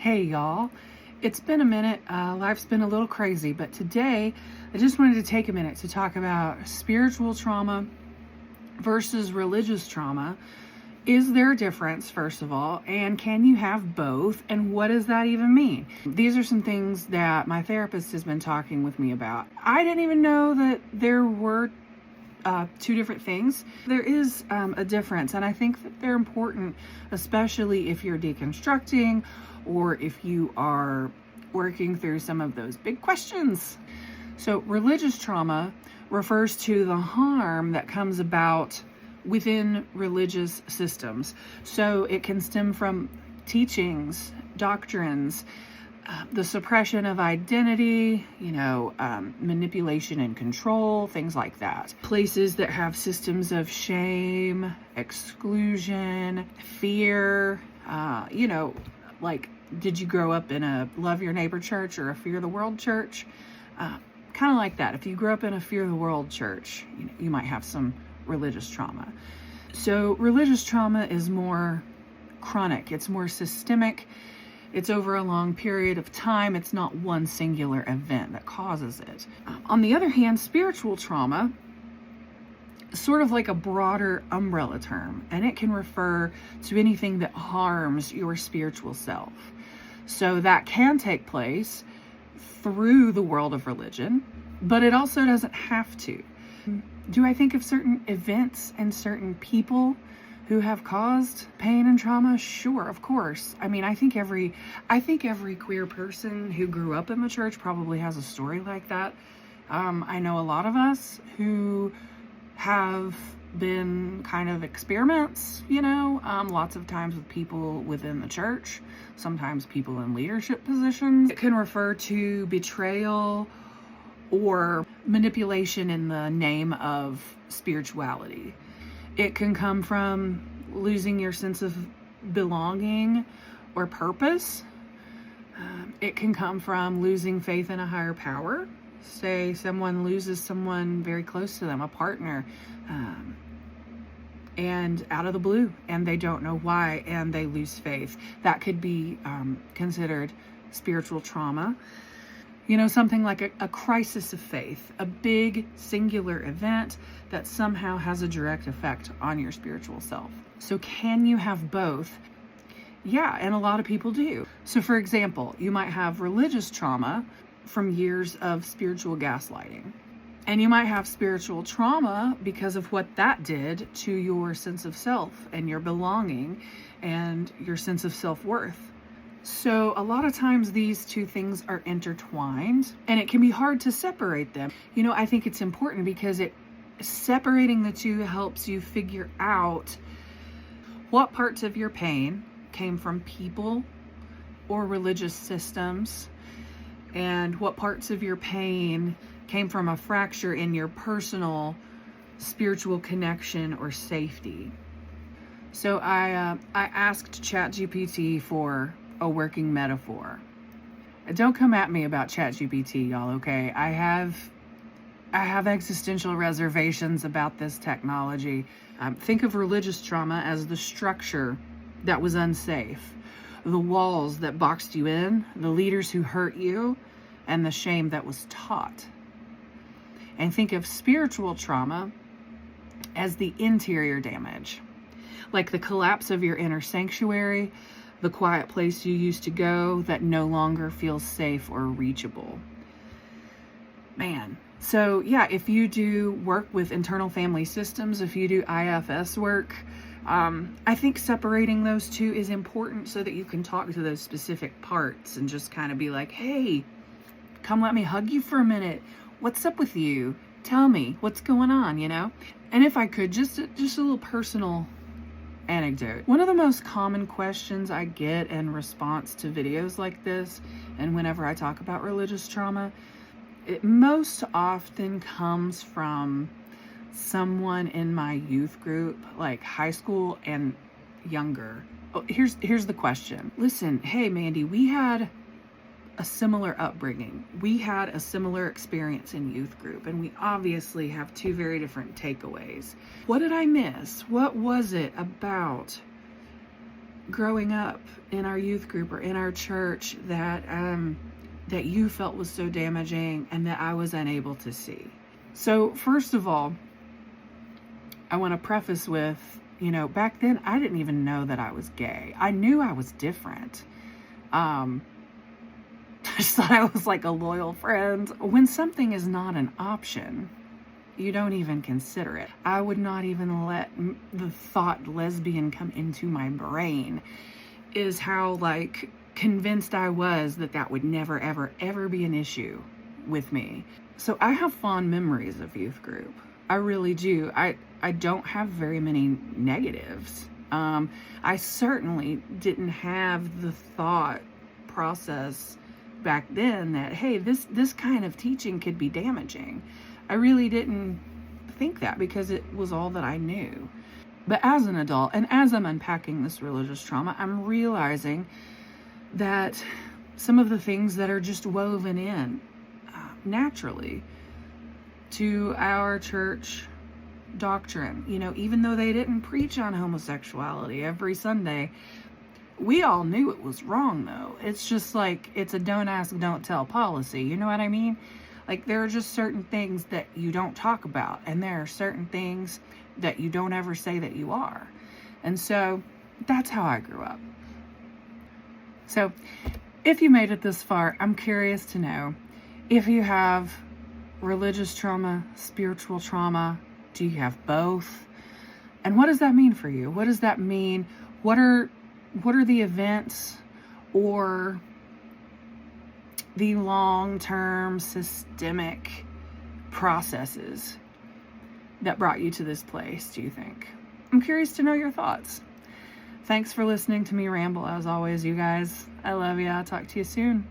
Hey y'all, it's been a minute. Life's been a little crazy, but today I just wanted to take a minute to talk about spiritual trauma versus religious trauma. Is there a difference, first of all, and can you have both, and what does that even mean? These are some things that my therapist has been talking with me about. I didn't even know that there were two different things. There is a difference, and I think that they're important, especially if you're deconstructing or if you are working through some of those big questions. So religious trauma refers to the harm that comes about within religious systems. So it can stem from teachings, doctrines, the suppression of identity, manipulation and control, things like that. Places that have systems of shame, exclusion, fear, like, did you grow up in a love your neighbor church or a fear the world church? Kind of like that. If you grew up in a fear the world church, you might have some religious trauma. So religious trauma is more chronic. It's more systemic. It's over a long period of time. It's not one singular event that causes it. On the other hand, spiritual trauma is sort of like a broader umbrella term, and it can refer to anything that harms your spiritual self. So that can take place through the world of religion, but it also doesn't have to. Do I think of certain events and certain people who have caused pain and trauma? Sure, of course. I mean, I think every queer person who grew up in the church probably has a story like that. I know a lot of us who have been kind of experiments, lots of times with people within the church, sometimes people in leadership positions. It can refer to betrayal or manipulation in the name of spirituality. It can come from losing your sense of belonging or purpose. It can come from losing faith in a higher power. Say someone loses someone very close to them, a partner, and out of the blue, and they don't know why, and they lose faith. That could be considered spiritual trauma. Something like a crisis of faith, a big singular event that somehow has a direct effect on your spiritual self. So can you have both? Yeah, and a lot of people do. So for example, you might have religious trauma from years of spiritual gaslighting. And you might have spiritual trauma because of what that did to your sense of self and your belonging and your sense of self-worth. So a lot of times these two things are intertwined, and it can be hard to separate them. I think it's important because separating the two helps you figure out what parts of your pain came from people or religious systems, and what parts of your pain came from a fracture in your personal spiritual connection or safety. So I asked ChatGPT for a working metaphor. Don't come at me about ChatGPT, y'all, okay? I have existential reservations about this technology. Think of religious trauma as the structure that was unsafe, the walls that boxed you in, the leaders who hurt you, and the shame that was taught. And think of spiritual trauma as the interior damage, like the collapse of your inner sanctuary, the quiet place you used to go that no longer feels safe or reachable. Man. So yeah, if you do work with internal family systems, if you do IFS work, I think separating those two is important so that you can talk to those specific parts and just kind of be like, hey, come let me hug you for a minute. What's up with you? Tell me what's going on, And if I could, just a little personal anecdote. One of the most common questions I get in response to videos like this, and whenever I talk about religious trauma, it most often comes from someone in my youth group, like high school and younger. Oh, here's the question. Listen, hey Mandy, we had a similar upbringing. We had a similar experience in youth group, and we obviously have two very different takeaways. What did I miss? What was it about growing up in our youth group or in our church that that you felt was so damaging and that I was unable to see? So first of all, I want to preface with, back then I didn't even know that I was gay. I knew I was different. I just thought I was like a loyal friend. When something is not an option, you don't even consider it. I would not even let the thought lesbian come into my brain, is how like convinced I was that that would never, ever, ever be an issue with me. So I have fond memories of youth group. I really do. I don't have very many negatives. I certainly didn't have the thought process back then that, hey, this kind of teaching could be damaging. I really didn't think that because it was all that I knew. But as an adult, and as I'm unpacking this religious trauma, I'm realizing that some of the things that are just woven in naturally to our church doctrine, even though they didn't preach on homosexuality every Sunday, we all knew it was wrong though. It's just like, it's a don't ask, don't tell policy. You know what I mean? Like, there are just certain things that you don't talk about, and there are certain things that you don't ever say that you are. And so that's how I grew up. So if you made it this far, I'm curious to know if you have religious trauma, spiritual trauma. Do you have both? And what does that mean for you? What does that mean? What are the events or the long-term systemic processes that brought you to this place, do you think? I'm curious to know your thoughts. Thanks for listening to me ramble as always, you guys. I love you. I'll talk to you soon.